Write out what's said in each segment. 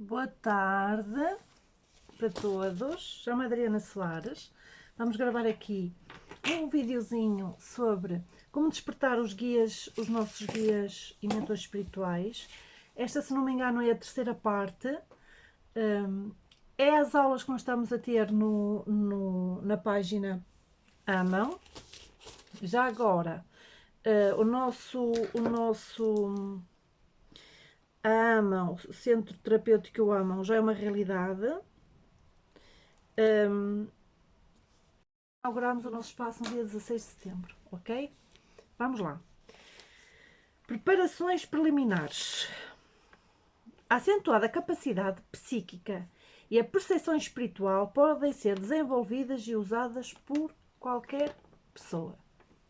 Boa tarde para todos, chamo-me Adriana Soares. Vamos gravar aqui um videozinho sobre como despertar os guias, os nossos guias e mentores espirituais. Esta, se não me engano, é a terceira parte. É as aulas que nós estamos a ter na página Amam. Já agora, o nosso Amam, o Centro Terapêutico Amam, já é uma realidade. Inauguramos o nosso espaço no dia 16 de setembro, ok? Vamos lá. Preparações preliminares. A acentuada capacidade psíquica e a percepção espiritual podem ser desenvolvidas e usadas por qualquer pessoa.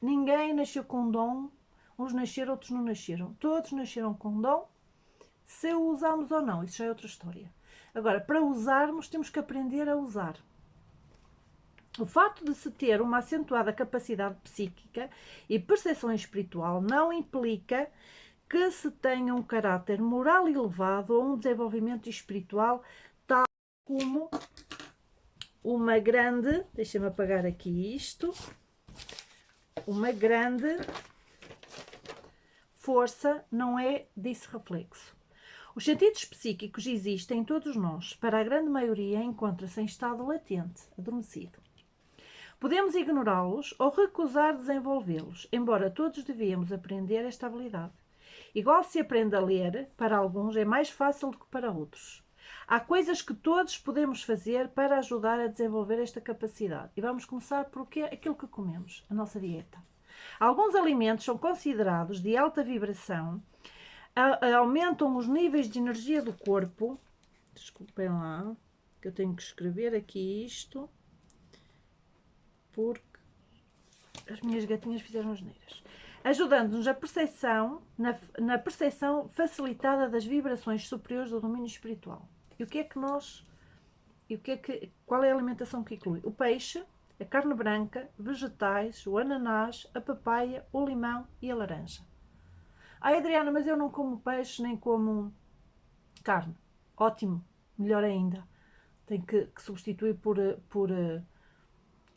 Ninguém nasceu com dom, uns nasceram, outros não nasceram. Todos nasceram com dom. Se o usamos ou não, isso já é outra história. Agora, para usarmos, temos que aprender a usar. O facto de se ter uma acentuada capacidade psíquica e percepção espiritual não implica que se tenha um caráter moral elevado ou um desenvolvimento espiritual tal como uma grande, deixa-me apagar aqui isto, uma grande força não é disso reflexo. Os sentidos psíquicos existem em todos nós, para a grande maioria encontra-se em estado latente, adormecido. Podemos ignorá-los ou recusar desenvolvê-los, embora todos devíamos aprender esta habilidade. Igual se aprende a ler, para alguns é mais fácil do que para outros. Há coisas que todos podemos fazer para ajudar a desenvolver esta capacidade. E vamos começar por aquilo que comemos, a nossa dieta. Alguns alimentos são considerados de alta vibração, aumentam os níveis de energia do corpo. Desculpem lá, que eu tenho que escrever aqui isto, porque as minhas gatinhas fizeram asneiras. Ajudando-nos a percepção, na percepção facilitada das vibrações superiores do domínio espiritual. E o que é que nós... qual é a alimentação que inclui? O peixe, a carne branca, vegetais, o ananás, a papaya, o limão e a laranja. Ai, Adriana, mas eu não como peixe nem como carne. Ótimo, melhor ainda. Tem que substituir por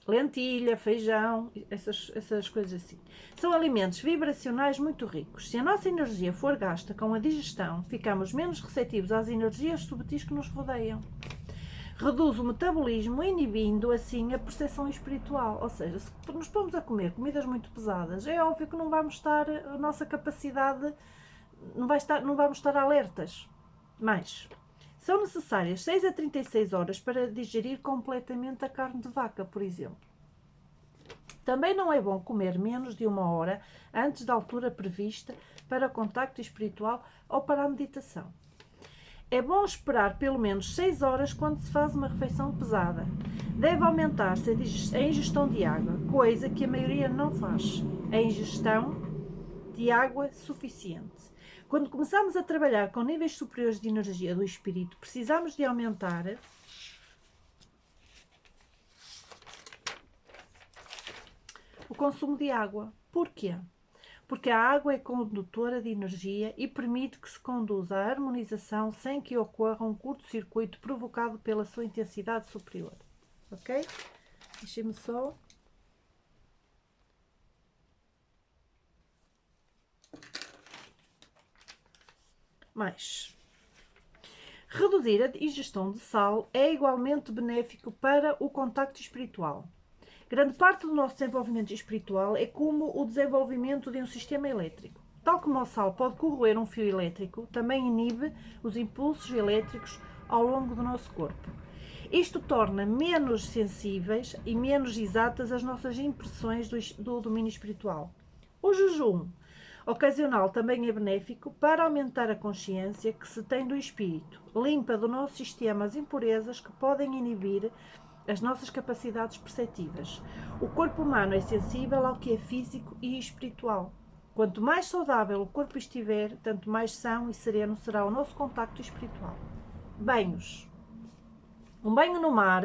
lentilha, feijão, essas coisas assim. São alimentos vibracionais muito ricos. Se a nossa energia for gasta com a digestão, ficamos menos receptivos às energias subtis que nos rodeiam. Reduz o metabolismo, inibindo assim a percepção espiritual. Ou seja, se nos pomos a comer comidas muito pesadas, é óbvio que não vamos estar, a nossa capacidade não vamos estar alertas. Mas são necessárias 6 a 36 horas para digerir completamente a carne de vaca, por exemplo. Também não é bom comer menos de 1 hora antes da altura prevista para o contacto espiritual ou para a meditação. É bom esperar pelo menos 6 horas quando se faz uma refeição pesada. Deve aumentar-se a ingestão de água, coisa que a maioria não faz. A ingestão de água suficiente. Quando começamos a trabalhar com níveis superiores de energia do espírito, precisamos de aumentar o consumo de água. Porquê? Porque a água é condutora de energia e permite que se conduza a harmonização sem que ocorra um curto-circuito provocado pela sua intensidade superior. Ok? Deixem-me só... Mais. Reduzir a ingestão de sal é igualmente benéfico para o contacto espiritual. Grande parte do nosso desenvolvimento espiritual é como o desenvolvimento de um sistema elétrico. Tal como o sal pode corroer um fio elétrico, também inibe os impulsos elétricos ao longo do nosso corpo. Isto torna menos sensíveis e menos exatas as nossas impressões do domínio espiritual. O jejum ocasional também é benéfico para aumentar a consciência que se tem do espírito, limpa do nosso sistema as impurezas que podem inibir as nossas capacidades perceptivas. O corpo humano é sensível ao que é físico e espiritual. Quanto mais saudável o corpo estiver, tanto mais são e sereno será o nosso contacto espiritual. Banhos. Um banho no mar,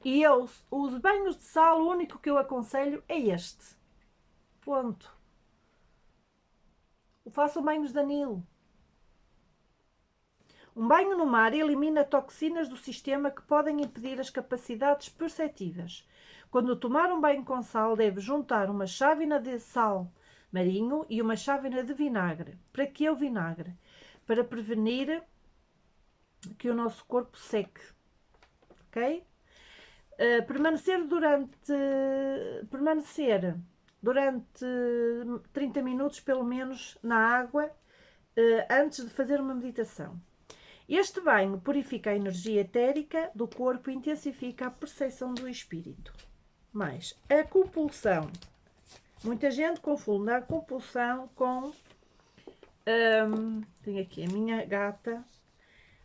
e os banhos de sal, o único que eu aconselho é este. Ponto. Façam banhos de Nilo. Um banho no mar elimina toxinas do sistema que podem impedir as capacidades perceptivas. Quando tomar um banho com sal, deve juntar uma chávena de sal marinho e uma chávena de vinagre. Para que o vinagre? Para prevenir que o nosso corpo seque. Ok? Permanecer durante 30 minutos, pelo menos, na água, antes de fazer uma meditação. Este banho purifica a energia etérica do corpo e intensifica a percepção do espírito. Mais, a compulsão. Muita gente confunde a compulsão com... tenho aqui a minha gata.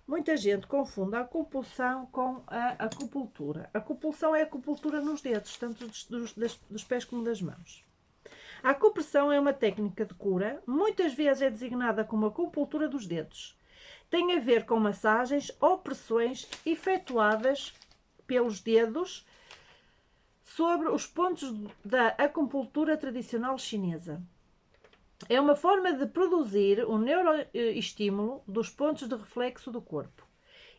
Muita gente confunde a compulsão com a acupuntura. A compulsão é a acupuntura nos dedos, tanto dos pés como das mãos. A acupressão é uma técnica de cura, muitas vezes é designada como acupuntura dos dedos. Tem a ver com massagens ou pressões efetuadas pelos dedos sobre os pontos da acupuntura tradicional chinesa. É uma forma de produzir um neuroestímulo dos pontos de reflexo do corpo.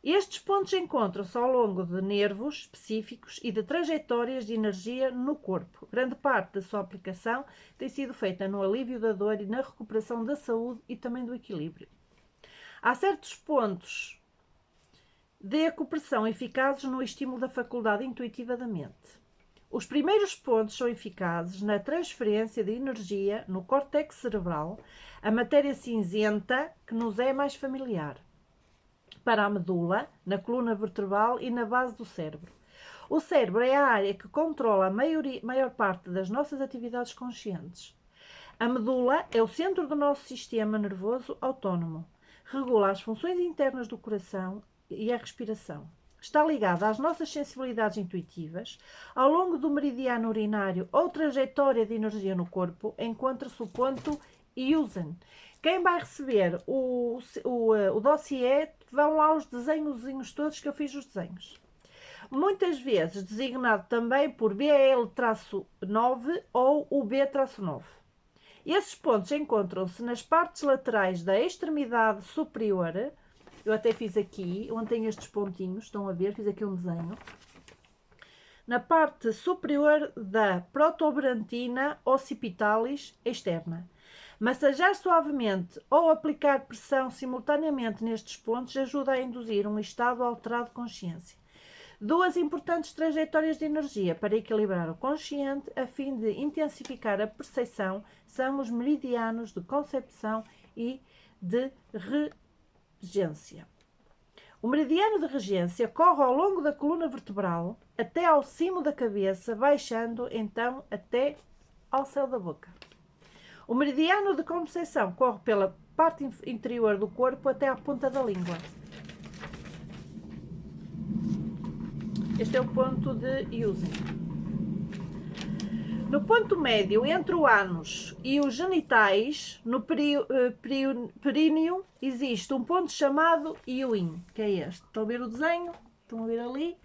Estes pontos encontram-se ao longo de nervos específicos e de trajetórias de energia no corpo. Grande parte da sua aplicação tem sido feita no alívio da dor e na recuperação da saúde e também do equilíbrio. Há certos pontos de acupressão eficazes no estímulo da faculdade intuitiva da mente. Os primeiros pontos são eficazes na transferência de energia no córtex cerebral, a matéria cinzenta que nos é mais familiar, para a medula, na coluna vertebral e na base do cérebro. O cérebro é a área que controla a maior parte das nossas atividades conscientes. A medula é o centro do nosso sistema nervoso autónomo. Regula as funções internas do coração e a respiração. Está ligada às nossas sensibilidades intuitivas. Ao longo do meridiano urinário ou trajetória de energia no corpo, encontra-se o ponto Yuzen. Quem vai receber o dossiê, vão lá os desenhozinhos todos que eu fiz os desenhos. Muitas vezes designado também por BL-9 ou o B-9. Esses pontos encontram-se nas partes laterais da extremidade superior. Eu até fiz aqui, onde tem estes pontinhos, estão a ver, fiz aqui um desenho. Na parte superior da protuberancina occipitalis externa. Massagear suavemente ou aplicar pressão simultaneamente nestes pontos ajuda a induzir um estado alterado de consciência. Duas importantes trajetórias de energia para equilibrar o consciente a fim de intensificar a percepção são os meridianos de concepção e de regência. O meridiano de regência corre ao longo da coluna vertebral até ao cimo da cabeça, baixando então até ao céu da boca. O meridiano de concepção corre pela parte interior do corpo até à ponta da língua. Este é o ponto de Yuzen. No ponto médio, entre o ânus e os genitais, no períneo, existe um ponto chamado Yuin, que é este. Estão a ver o desenho? Estão a ver ali?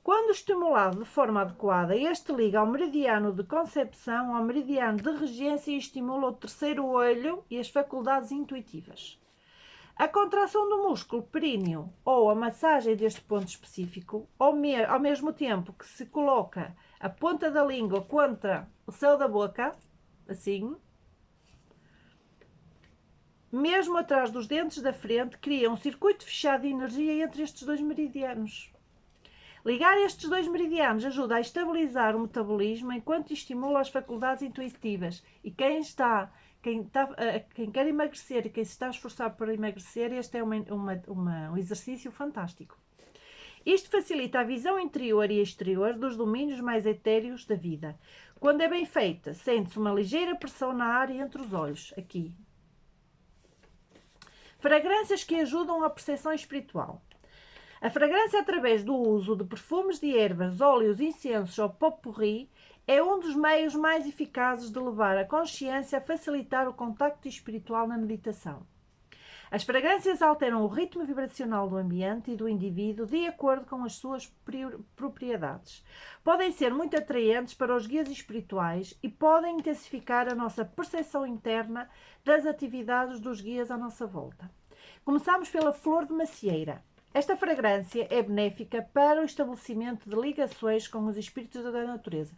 Quando estimulado de forma adequada, este liga ao meridiano de concepção, ao meridiano de regência e estimula o terceiro olho e as faculdades intuitivas. A contração do músculo períneo ou a massagem deste ponto específico, ao mesmo tempo que se coloca a ponta da língua contra o céu da boca, assim, mesmo atrás dos dentes da frente, cria um circuito fechado de energia entre estes dois meridianos. Ligar estes dois meridianos ajuda a estabilizar o metabolismo enquanto estimula as faculdades intuitivas. E quem quer emagrecer e quem se está a esforçar para emagrecer, este é um exercício fantástico. Isto facilita a visão interior e exterior dos domínios mais etéreos da vida. Quando é bem feita, sente-se uma ligeira pressão na área entre os olhos, aqui. Fragrâncias que ajudam à percepção espiritual. A fragrância através do uso de perfumes de ervas, óleos, incensos ou pot-pourri é um dos meios mais eficazes de levar a consciência a facilitar o contacto espiritual na meditação. As fragrâncias alteram o ritmo vibracional do ambiente e do indivíduo de acordo com as suas propriedades. Podem ser muito atraentes para os guias espirituais e podem intensificar a nossa percepção interna das atividades dos guias à nossa volta. Começamos pela flor de macieira. Esta fragrância é benéfica para o estabelecimento de ligações com os espíritos da natureza.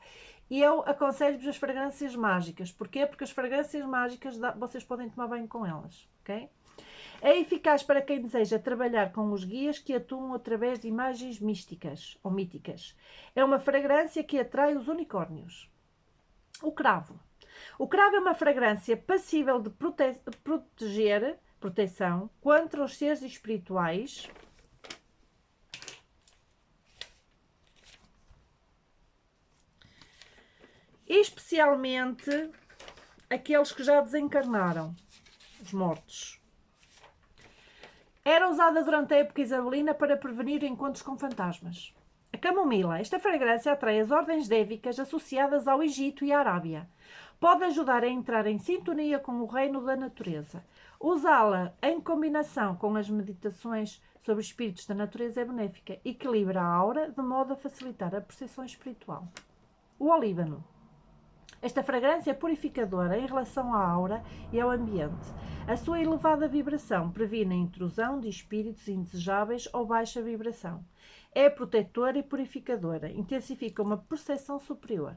E eu aconselho-vos as fragrâncias mágicas. Porquê? Porque as fragrâncias mágicas vocês podem tomar banho com elas, ok? É eficaz para quem deseja trabalhar com os guias que atuam através de imagens místicas ou míticas. É uma fragrância que atrai os unicórnios. O cravo. O cravo é uma fragrância passível de proteção contra os seres espirituais especialmente aqueles que já desencarnaram, os mortos. Era usada durante a época isabelina para prevenir encontros com fantasmas. A camomila. Esta fragrância atrai as ordens dévicas associadas ao Egito e à Arábia. Pode ajudar a entrar em sintonia com o reino da natureza. Usá-la em combinação com as meditações sobre espíritos da natureza é benéfica. Equilibra a aura de modo a facilitar a percepção espiritual. O olíbano. Esta fragrância é purificadora em relação à aura e ao ambiente. A sua elevada vibração previne a intrusão de espíritos indesejáveis ou baixa vibração. É protetora e purificadora, intensifica uma percepção superior.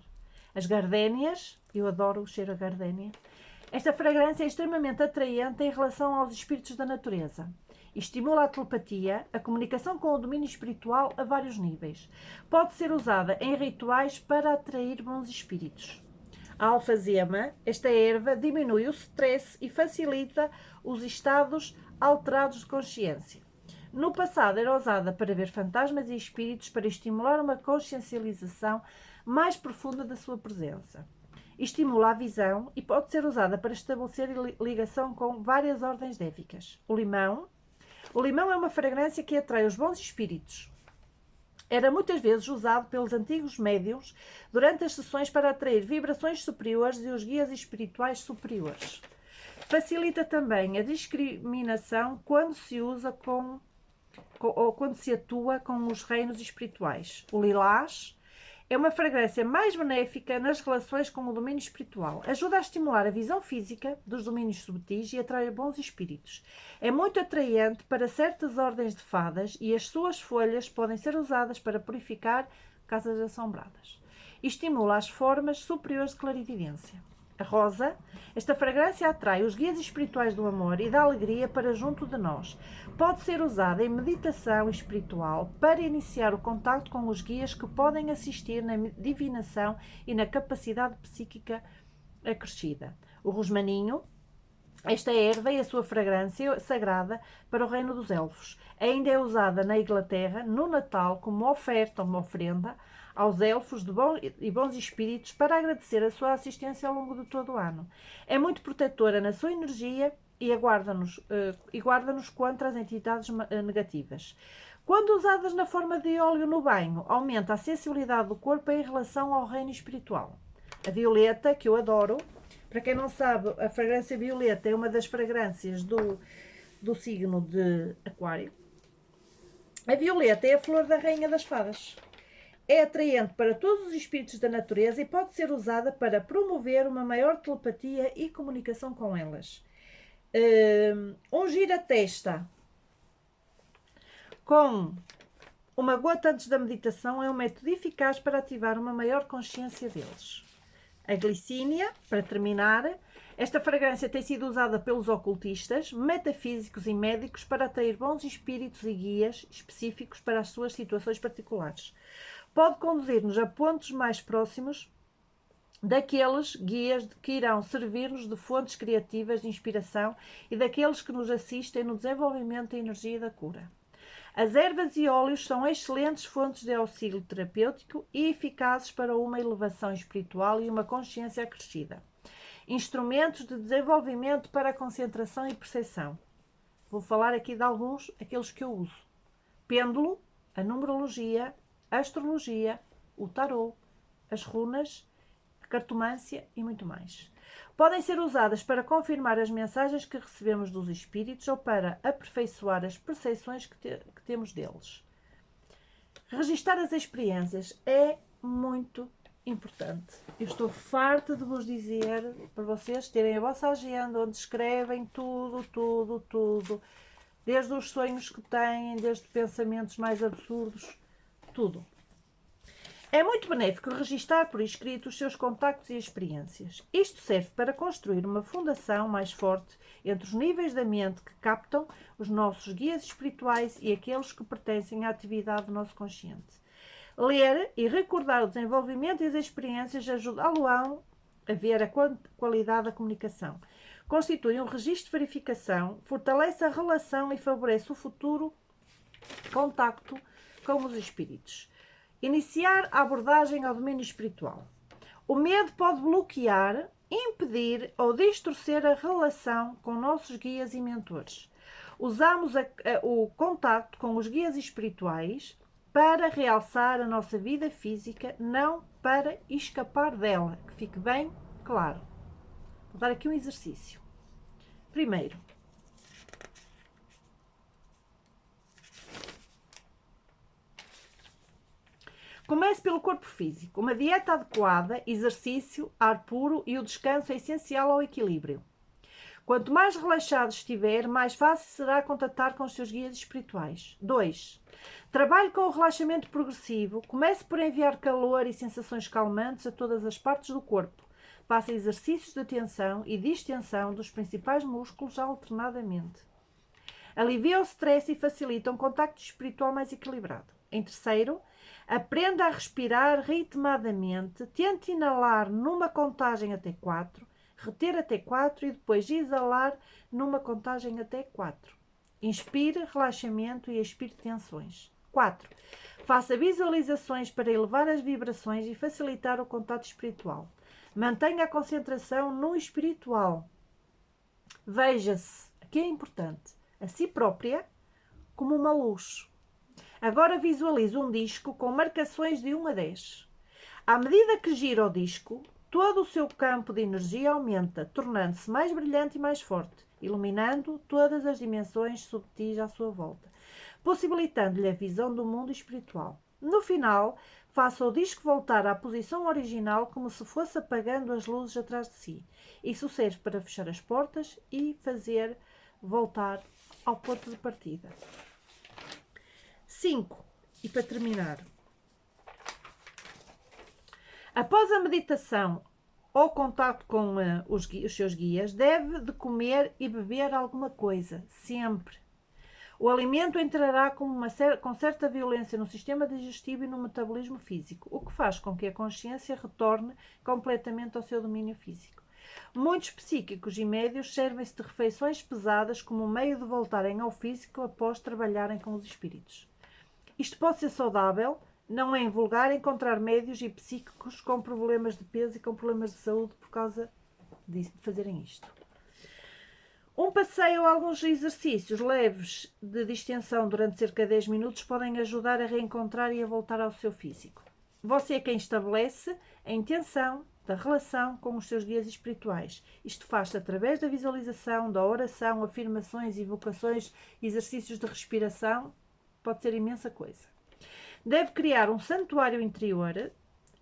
As gardénias, eu adoro o cheiro a gardénia. Esta fragrância é extremamente atraente em relação aos espíritos da natureza. Estimula a telepatia, a comunicação com o domínio espiritual a vários níveis. Pode ser usada em rituais para atrair bons espíritos. A alfazema, esta erva, diminui o stress e facilita os estados alterados de consciência. No passado era usada para ver fantasmas e espíritos para estimular uma consciencialização mais profunda da sua presença. Estimula a visão e pode ser usada para estabelecer ligação com várias ordens dévicas. O limão é uma fragrância que atrai os bons espíritos. Era muitas vezes usado pelos antigos médiuns durante as sessões para atrair vibrações superiores e os guias espirituais superiores. Facilita também a discriminação quando se usa ou quando se atua com os reinos espirituais. O lilás é uma fragrância mais benéfica nas relações com o domínio espiritual. Ajuda a estimular a visão física dos domínios subtis e atrai bons espíritos. É muito atraente para certas ordens de fadas e as suas folhas podem ser usadas para purificar casas assombradas. Estimula as formas superiores de clarividência. A rosa, esta fragrância atrai os guias espirituais do amor e da alegria para junto de nós. Pode ser usada em meditação espiritual para iniciar o contato com os guias que podem assistir na divinação e na capacidade psíquica acrescida. O rosmaninho, esta erva e a sua fragrância sagrada para o reino dos elfos. Ainda é usada na Inglaterra, no Natal, como oferta, uma ofrenda aos elfos e bons espíritos para agradecer a sua assistência ao longo de todo o ano. É muito protetora na sua energia e guarda-nos contra as entidades negativas. Quando usadas na forma de óleo no banho, aumenta a sensibilidade do corpo em relação ao reino espiritual. A violeta, que eu adoro, para quem não sabe, a fragrância violeta é uma das fragrâncias do signo de Aquário. A violeta é a flor da rainha das fadas. É atraente para todos os espíritos da natureza e pode ser usada para promover uma maior telepatia e comunicação com elas. Ungir a testa com uma gota antes da meditação é um método eficaz para ativar uma maior consciência deles. A glicínia, para terminar, esta fragrância tem sido usada pelos ocultistas, metafísicos e médicos para atrair bons espíritos e guias específicos para as suas situações particulares. Pode conduzir-nos a pontos mais próximos daqueles guias que irão servir-nos de fontes criativas de inspiração e daqueles que nos assistem no desenvolvimento da energia da cura. As ervas e óleos são excelentes fontes de auxílio terapêutico e eficazes para uma elevação espiritual e uma consciência acrescida. Instrumentos de desenvolvimento para a concentração e percepção. Vou falar aqui de alguns, aqueles que eu uso. Pêndulo, a numerologia, a astrologia, o tarô, as runas, a cartomância e muito mais. Podem ser usadas para confirmar as mensagens que recebemos dos espíritos ou para aperfeiçoar as percepções que temos deles. Registar as experiências é muito importante. Eu estou farta de vos dizer para vocês terem a vossa agenda onde escrevem tudo desde os sonhos que têm, desde pensamentos mais absurdos, tudo. É muito benéfico registar por escrito os seus contactos e experiências. Isto serve para construir uma fundação mais forte entre os níveis da mente que captam os nossos guias espirituais e aqueles que pertencem à atividade do nosso consciente. Ler e recordar o desenvolvimento e as experiências ajudá-lo-ão a ver a qualidade da comunicação. Constitui um registro de verificação, fortalece a relação e favorece o futuro contacto com os espíritos. Iniciar a abordagem ao domínio espiritual. O medo pode bloquear, impedir ou distorcer a relação com nossos guias e mentores. Usamos o contacto com os guias espirituais para realçar a nossa vida física, não para escapar dela, que fique bem claro. Vou dar aqui um exercício. Primeiro, comece pelo corpo físico. Uma dieta adequada, exercício, ar puro e o descanso é essencial ao equilíbrio. Quanto mais relaxado estiver, mais fácil será contatar com os seus guias espirituais. 2. Trabalhe com o relaxamento progressivo. Comece por enviar calor e sensações calmantes a todas as partes do corpo. Faça exercícios de tensão e distensão dos principais músculos alternadamente. Alivia o stress e facilita um contacto espiritual mais equilibrado. Em terceiro, aprenda a respirar ritmadamente. Tente inalar numa contagem até 4, reter até 4 e depois exalar numa contagem até 4. Inspire relaxamento e expire tensões. 4. Faça visualizações para elevar as vibrações e facilitar o contato espiritual. Mantenha a concentração no espiritual. Veja-se, aqui é importante, a si própria como uma luz. Agora visualize um disco com marcações de 1 a 10. À medida que gira o disco, todo o seu campo de energia aumenta, tornando-se mais brilhante e mais forte, iluminando todas as dimensões subtis à sua volta, possibilitando-lhe a visão do mundo espiritual. No final, faça o disco voltar à posição original como se fosse apagando as luzes atrás de si. Isso serve para fechar as portas e fazer voltar ao ponto de partida. 5. E para terminar, após a meditação ou contato com os seus guias, deve de comer e beber alguma coisa, sempre. O alimento entrará com certa violência no sistema digestivo e no metabolismo físico, o que faz com que a consciência retorne completamente ao seu domínio físico. Muitos psíquicos e médios servem-se de refeições pesadas como meio de voltarem ao físico após trabalharem com os espíritos. Isto pode ser saudável, não é invulgar encontrar médios e psíquicos com problemas de peso e com problemas de saúde por causa de fazerem isto. Um passeio ou alguns exercícios leves de distensão durante cerca de 10 minutos podem ajudar a reencontrar e a voltar ao seu físico. Você é quem estabelece a intenção da relação com os seus guias espirituais. Isto faz-se através da visualização, da oração, afirmações, evocações, exercícios de respiração. Pode ser imensa coisa. Deve criar um santuário interior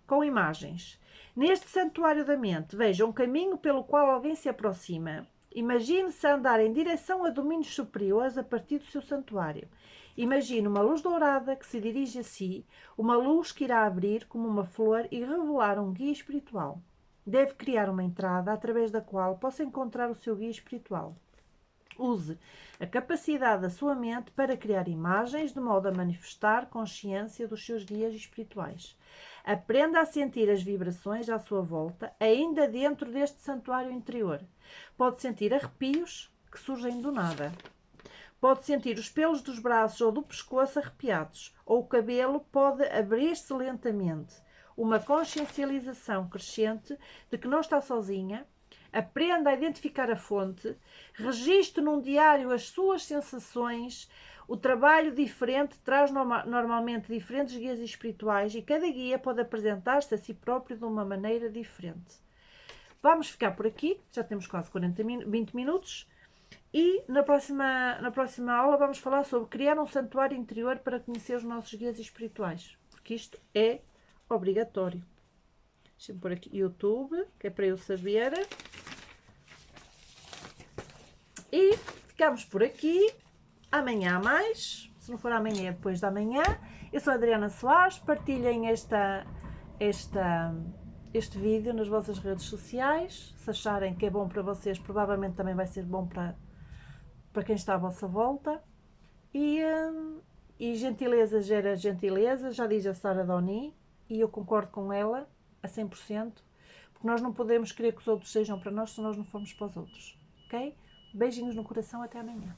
com imagens. Neste santuário da mente, veja um caminho pelo qual alguém se aproxima. Imagine-se a andar em direção a domínios superiores a partir do seu santuário. Imagine uma luz dourada que se dirige a si, uma luz que irá abrir como uma flor e revelar um guia espiritual. Deve criar uma entrada através da qual possa encontrar o seu guia espiritual. Use a capacidade da sua mente para criar imagens de modo a manifestar consciência dos seus guias espirituais. Aprenda a sentir as vibrações à sua volta, ainda dentro deste santuário interior. Pode sentir arrepios que surgem do nada. Pode sentir os pelos dos braços ou do pescoço arrepiados, ou o cabelo pode abrir-se lentamente. Uma consciencialização crescente de que não está sozinha. Aprenda a identificar a fonte, registre num diário as suas sensações. O trabalho diferente traz normalmente diferentes guias espirituais e cada guia pode apresentar-se a si próprio de uma maneira diferente. Vamos ficar por aqui, já temos quase 20 minutos e na próxima aula vamos falar sobre criar um santuário interior para conhecer os nossos guias espirituais, porque isto é obrigatório. Deixa-me pôr aqui YouTube, que é para eu saber. E ficamos por aqui. amanhã há mais. Se não for amanhã, é depois da manhã. Eu sou a Adriana Soares. Partilhem este vídeo nas vossas redes sociais. Se acharem que é bom para vocês, provavelmente também vai ser bom para quem está à vossa volta. E gentileza gera gentileza, já diz a Sara Doni, e eu concordo com ela a 100%, porque nós não podemos querer que os outros sejam para nós se nós não formos para os outros, ok? Beijinhos no coração, até amanhã.